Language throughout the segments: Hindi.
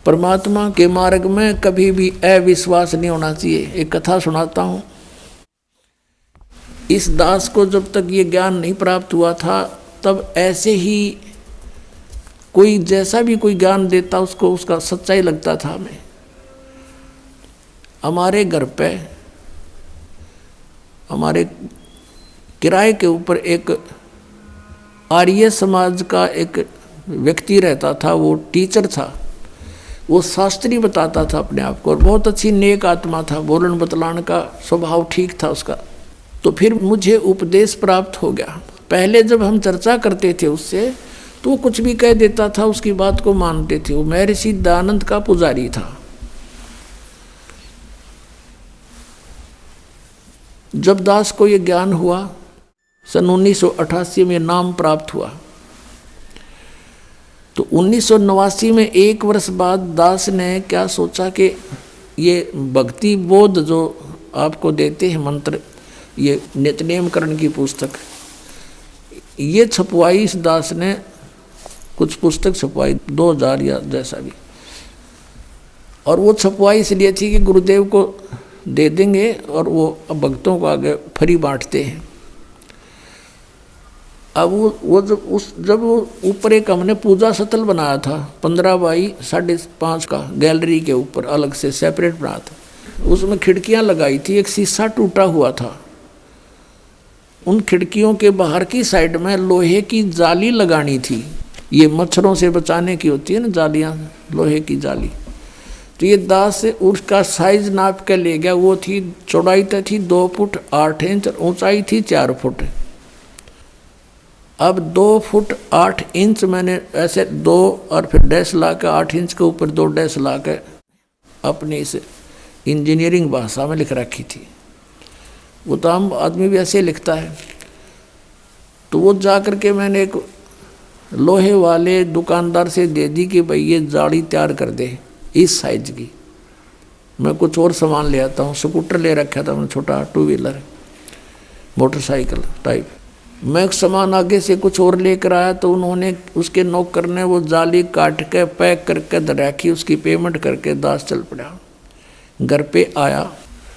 परमात्मा के मार्ग में कभी भी अविश्वास नहीं होना चाहिए। एक कथा सुनाता हूँ। इस दास को जब तक ये ज्ञान नहीं प्राप्त हुआ था तब ऐसे ही कोई जैसा भी कोई ज्ञान देता उसको उसका सच्चाई लगता था हमें। हमारे घर पे हमारे किराए के ऊपर एक आर्य समाज का एक व्यक्ति रहता था। वो टीचर था, वो शास्त्री बताता था अपने आप को, और बहुत अच्छी नेक आत्मा था, बोलन बतलाने का स्वभाव ठीक था उसका। तो फिर मुझे उपदेश प्राप्त हो गया। पहले जब हम चर्चा करते थे उससे तो वो कुछ भी कह देता था, उसकी बात को मानते थे। वो महर्षि दयानंद का पुजारी था। जब दास को ये ज्ञान हुआ, सन 1988 में नाम प्राप्त हुआ, तो 1989 में 1 वर्ष बाद दास ने क्या सोचा कि ये भक्ति बोध जो आपको देते हैं मंत्र, ये नित्यनेम करण की पुस्तक, ये छपवाई। इस दास ने कुछ पुस्तक छपवाई 2000 या जैसा भी, और वो छपवाई इसलिए थी कि गुरुदेव को दे देंगे और वो भक्तों को आगे फ्री बांटते हैं। अब वो जब वो ऊपर एक हमने पूजा स्थल बनाया था 15 बाई 5.5 का, गैलरी के ऊपर अलग से सेपरेट बना था। उसमें खिड़कियां लगाई थी, एक शीशा टूटा हुआ था। उन खिड़कियों के बाहर की साइड में लोहे की जाली लगानी थी। ये मच्छरों से बचाने की होती है ना जालियां, लोहे की जाली। तो ये दास से उसका साइज नाप के ले गया। वो थी, चौड़ाई तो थी 2 फुट 8 इंच, ऊंचाई थी 4 फुट। अब 2 फुट 8 इंच मैंने ऐसे 2 और फिर डैश ला के 8 इंच के ऊपर 2 डैश ला के अपनी इस इंजीनियरिंग भाषा में लिख रखी थी। वो तो आम आदमी भी ऐसे लिखता है। तो वो जा कर के मैंने एक लोहे वाले दुकानदार से दे दी कि भाई ये जाली तैयार कर दे इस साइज की। मैं कुछ और सामान ले आता हूँ। स्कूटर ले रखा था मैं, छोटा 2 व्हीलर मोटरसाइकिल टाइप। मैं सामान आगे से कुछ और लेकर आया तो उन्होंने उसके नौकर ने वो जाली काट के पैक करके रखी। उसकी पेमेंट करके दास चल पड़ा। घर पे आया,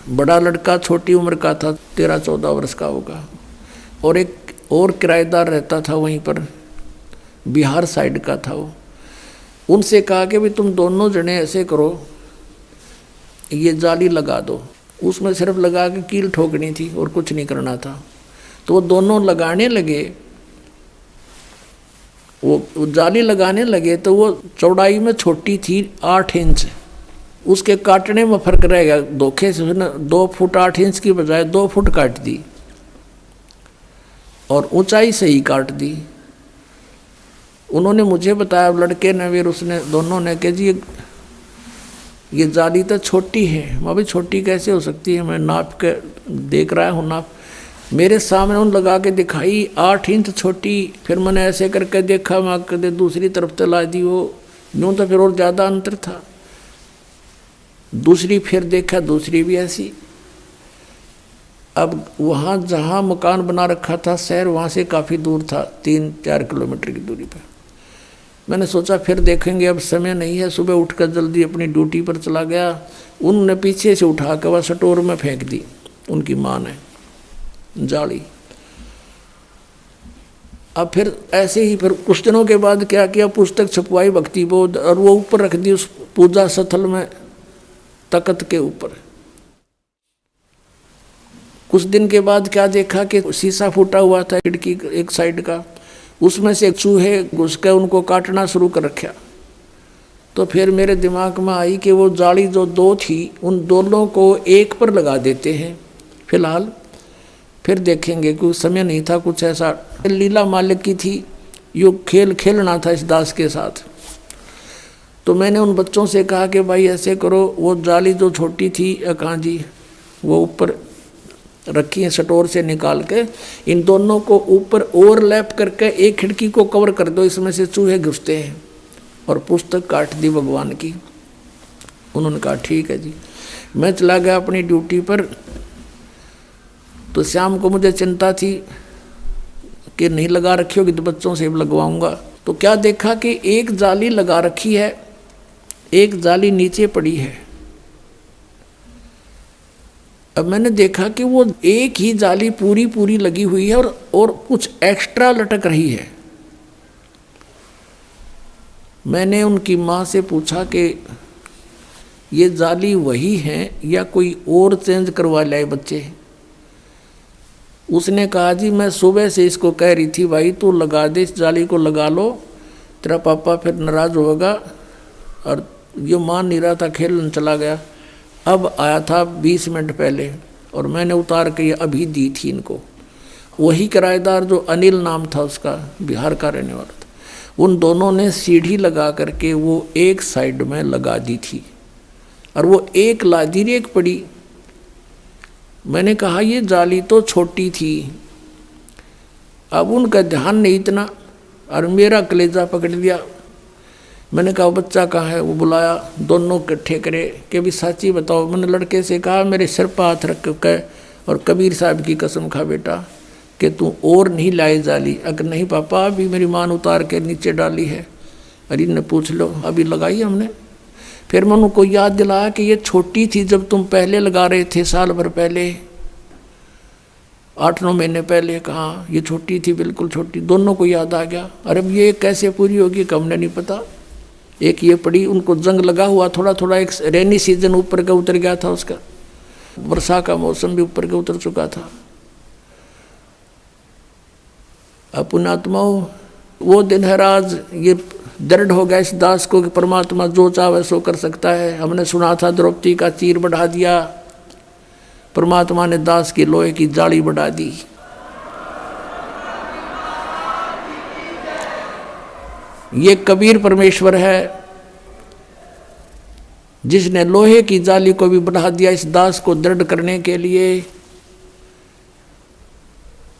बड़ा लड़का छोटी उम्र का था, 13-14 वर्ष का होगा, और एक और किराएदार रहता था वहीं पर, बिहार साइड का था वो। उनसे कहा कि भाई तुम दोनों जने ऐसे करो, ये जाली लगा दो। उसमें सिर्फ लगा के कील ठोकनी थी और कुछ नहीं करना था। तो वो दोनों लगाने लगे, वो जाली लगाने लगे तो वो चौड़ाई में छोटी थी 8 इंच, उसके काटने में फर्क रह गया। धोखे से ना 2 फुट 8 इंच की बजाय 2 फुट काट दी और ऊंचाई से ही काट दी। उन्होंने मुझे बताया, लड़के ने फिर उसने दोनों ने कि जी ये जाली तो छोटी है। मैं भी छोटी कैसे हो सकती है, मैं नाप के देख रहा हूँ नाप। मेरे सामने उन लगा के दिखाई 8 इंच छोटी। फिर मैंने ऐसे करके देखा, मैं कदे दूसरी तरफ तला दी, वो यूँ तो फिर और ज़्यादा अंतर था। दूसरी फिर देखा, दूसरी भी ऐसी। अब वहाँ जहाँ मकान बना रखा था शहर, वहाँ से काफ़ी दूर था, 3-4 किलोमीटर की दूरी पर। मैंने सोचा फिर देखेंगे, अब समय नहीं है। सुबह उठकर जल्दी अपनी ड्यूटी पर चला गया। उनने पीछे से उठा कर वह स्टोर में फेंक दी, उनकी माँ ने जाली। अब फिर ऐसे ही फिर कुछ दिनों के बाद क्या किया, पुस्तक छपवाई भक्ति बोध, और वो ऊपर रख दी उस पूजा स्थल में, तख्त के ऊपर। कुछ दिन के बाद क्या देखा कि शीशा फूटा हुआ था खिड़की एक साइड का, उसमें से चूहे घुस के उनको काटना शुरू कर रखा। तो फिर मेरे दिमाग में आई कि वो जाली जो 2 थी, उन दोनों को एक पर लगा देते हैं फिलहाल, फिर देखेंगे। कुछ समय नहीं था, कुछ ऐसा लीला मालिक की थी, यो खेल खेलना था इस दास के साथ। तो मैंने उन बच्चों से कहा कि भाई ऐसे करो, वो जाली जो छोटी थी कहाँ जी, वो ऊपर रखी है स्टोर से निकाल के, इन दोनों को ऊपर ओवरलैप करके एक खिड़की को कवर कर दो, इसमें से चूहे घुसते हैं। और पुस्तक काट दी भगवान की। उन्होंने कहा ठीक है जी। मैं चला गया अपनी ड्यूटी पर। तो शाम को मुझे चिंता थी कि नहीं लगा रखी होगी तो बच्चों से लगवाऊंगा। तो क्या देखा कि एक जाली लगा रखी है एक जाली नीचे पड़ी है। अब मैंने देखा कि वो एक ही जाली पूरी पूरी लगी हुई है और कुछ एक्स्ट्रा लटक रही है। मैंने उनकी माँ से पूछा कि ये जाली वही है या कोई और चेंज करवा लाए बच्चे। उसने कहा जी मैं सुबह से इसको कह रही थी भाई तू लगा दे, इस जाली को लगा लो, तेरा पापा फिर नाराज होगा, और ये मान नहीं रहा था, खेलने चला गया। अब आया था 20 मिनट पहले और मैंने उतार के ये अभी दी थी इनको। वही किराएदार जो अनिल नाम था उसका, बिहार का रहने वाला था, उन दोनों ने सीढ़ी लगा करके वो एक साइड में लगा दी थी और वो एक लादी एक पड़ी। मैंने कहा ये जाली तो छोटी थी। अब उनका ध्यान नहीं इतना और मेरा कलेजा पकड़ लिया। मैंने कहा बच्चा कहाँ है? वो बुलाया, दोनों इकट्ठे करे कि भी साची बताओ। मैंने लड़के से कहा मेरे सिर पर हाथ रख के और कबीर साहब की कसम खा बेटा कि तू और नहीं लाई जाली। अगर नहीं पापा अभी मेरी मान उतार के नीचे डाली है। अरे ने पूछ लो, अभी लगाई हमने। फिर मैं उनको याद दिलाया कि ये छोटी थी जब तुम पहले लगा रहे थे, साल भर पहले, 8-9 महीने पहले। कहा ये छोटी थी, बिल्कुल छोटी। दोनों को याद आ गया। अरे अब ये कैसे पूरी होगी कि हमने नहीं पता। एक ये पड़ी, उनको जंग लगा हुआ थोड़ा थोड़ा। एक रेनी सीजन ऊपर का उतर गया था उसका, वर्षा का मौसम भी ऊपर का उतर चुका था। पुण्यात्माओं, वो दिन है आज ये दृढ़ हो गया इस दास को कि परमात्मा जो चाहे सो कर सकता है। हमने सुना था द्रौपदी का चीर बढ़ा दिया, परमात्मा ने दास की लोहे की जाली बढ़ा दी। ये कबीर परमेश्वर है जिसने लोहे की जाली को भी बढ़ा दिया इस दास को दृढ़ करने के लिए।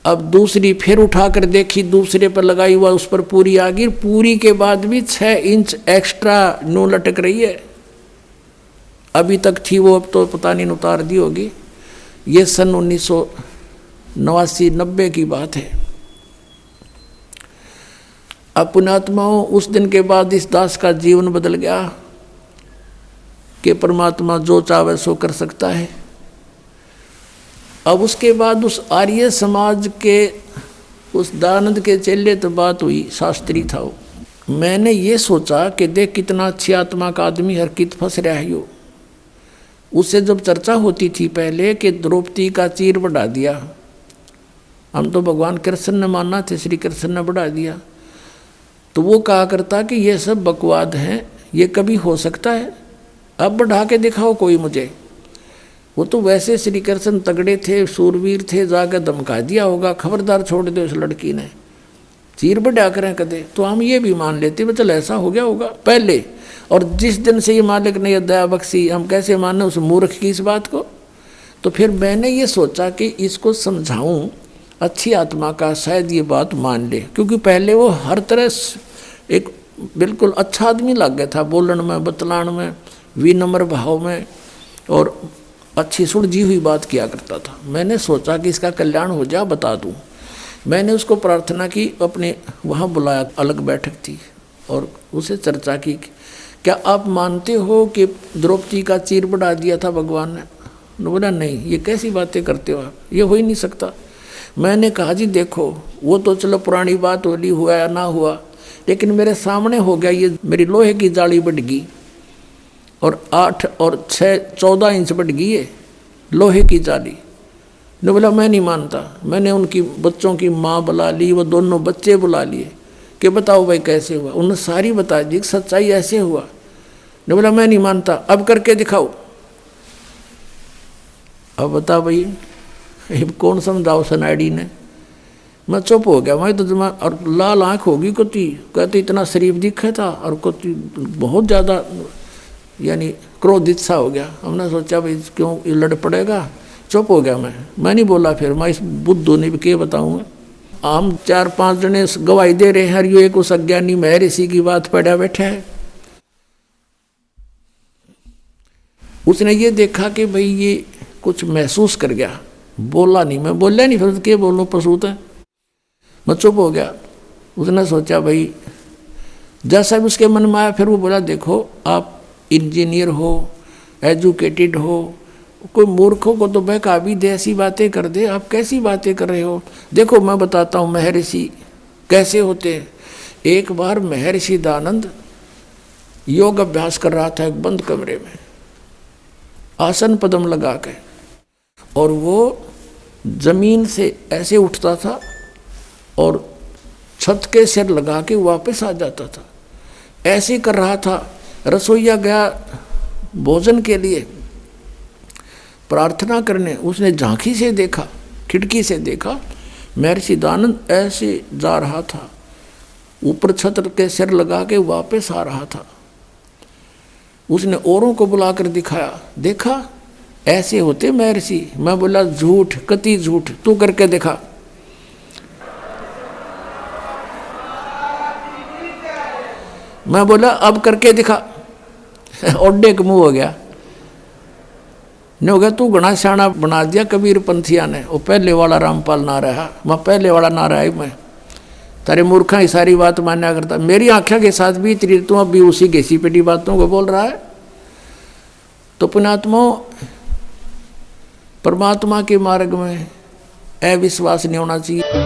अब दूसरी फिर उठाकर देखी, दूसरे पर लगाई हुआ, उस पर पूरी आ गई। पूरी के बाद भी 6 इंच एक्स्ट्रा नो लटक रही है। अभी तक थी वो, अब तो पता नहीं उतार दी होगी। ये सन 1989-90 की बात है। अब पुण्यात्माओं, उस दिन के बाद इस दास का जीवन बदल गया कि परमात्मा जो चाहे सो कर सकता है। अब उसके बाद उस आर्य समाज के उस दयानंद के चेले तो बात हुई, शास्त्री था वो। मैंने ये सोचा कि देख कितना अच्छी आत्मा का आदमी, हर कित फंस रहा है यो। उससे जब चर्चा होती थी पहले कि द्रौपदी का चीर बढ़ा दिया, हम तो भगवान कृष्ण ने माना थे, श्री कृष्ण ने बढ़ा दिया, तो वो कहा करता कि ये सब बकवाद हैं, ये कभी हो सकता है? अब बढ़ा के दिखाओ कोई मुझे। वो तो वैसे श्री कृष्ण तगड़े थे, सूरवीर थे, जाकर धमका दिया होगा, खबरदार छोड़ दे उस लड़की ने, चीर बढ़ा करें कदे। तो हम ये भी मान लेते चल ऐसा हो गया होगा पहले। और जिस दिन से ये मालिक ने दया बख्शी, हम कैसे माने उस मूर्ख की इस बात को? तो फिर मैंने ये सोचा कि इसको समझाऊं अच्छी आत्मा का, शायद ये बात मान ले। क्योंकि पहले वो हर तरह एक बिल्कुल अच्छा आदमी लग गया था, बोलन में, बतलान में, विनम्र भाव में, और अच्छी सुलझी हुई बात किया करता था। मैंने सोचा कि इसका कल्याण हो जा, बता दूं। मैंने उसको प्रार्थना की, अपने वहाँ बुलाया, अलग बैठक थी, और उसे चर्चा की, क्या आप मानते हो कि द्रौपदी का चीर बढ़ा दिया था भगवान ने? बोला नहीं, ये कैसी बातें करते हो आप, ये हो ही नहीं सकता। मैंने कहा जी देखो, वो तो चलो पुरानी बात होली, हुआ या ना हुआ, लेकिन मेरे सामने हो गया, ये मेरी लोहे की जाली बढ़ गई और 8 और 6 14 इंच बढ़ गई है लोहे की जाली। ने बोला मैं नहीं मानता। मैंने उनकी बच्चों की माँ बुला ली, वो दोनों बच्चे बुला लिए कि बताओ भाई कैसे हुआ। उन्होंने सारी बता दी, सच्चाई ऐसे हुआ। ने बोला मैं नहीं मानता, अब करके दिखाओ। अब बता भाई, कौन समझाओ सनाडी ने। मैं चुप हो गया। मैं तो जमा, और लाल आँख होगी कोती, कहते इतना शरीफ दिखा था, और कोती बहुत ज़्यादा यानी क्रोधित सा हो गया। हमने सोचा भाई क्यों ये लड़ पड़ेगा, चुप हो गया मैं नहीं बोला। फिर मैं इस बुद्धू ने भी क्या बताऊँ। हम 4-5 जने गवाही दे रहे हैं, यो एक उस अज्ञानी महर इसी की बात पड़ा बैठा है। उसने ये देखा कि भाई ये कुछ महसूस कर गया, बोला नहीं। मैं बोला नहीं, फिर क्या बोलूँ, पसूत है। मैं चुप हो गया। उसने सोचा भाई जैसा भी उसके मन में आया, फिर वो बोला देखो आप इंजीनियर हो, एजुकेटेड हो, कोई मूर्खों को तो बहका भी दे, ऐसी बातें कर दे। आप कैसी बातें कर रहे हो? देखो मैं बताता हूँ महर्षि कैसे होते हैं। एक बार महर्षि दानंद योग अभ्यास कर रहा था एक बंद कमरे में, आसन पद्म लगा के, और वो जमीन से ऐसे उठता था और छत के सिर लगा के वापस आ जाता था। ऐसे कर रहा था। रसोईया गया भोजन के लिए प्रार्थना करने, उसने झांकी से देखा, खिड़की से देखा, महर्षि दानंद ऐसे जा रहा था, ऊपर छत के सिर लगा के वापस आ रहा था। उसने औरों को बुलाकर दिखाया, देखा ऐसे होते महर्षि। मैं बोला झूठ, कति झूठ, तू करके दिखा। मैं बोला अब करके दिखा। ओडे का मुंह हो गया। ने हो गया तू घना सियाना बना दिया कबीर पंथिया ने, वो पहले वाला रामपाल ना रहा, मैं पहले वाला ना रहा। मैं तारे मूर्खा ही सारी बात मान्या करता, मेरी आंखों के साथ भी तेरी तू अभी उसी घेसी पेटी बातों को बोल रहा है। तो पुण्यात्मा, परमात्मा के मार्ग में अविश्वास नहीं होना चाहिए।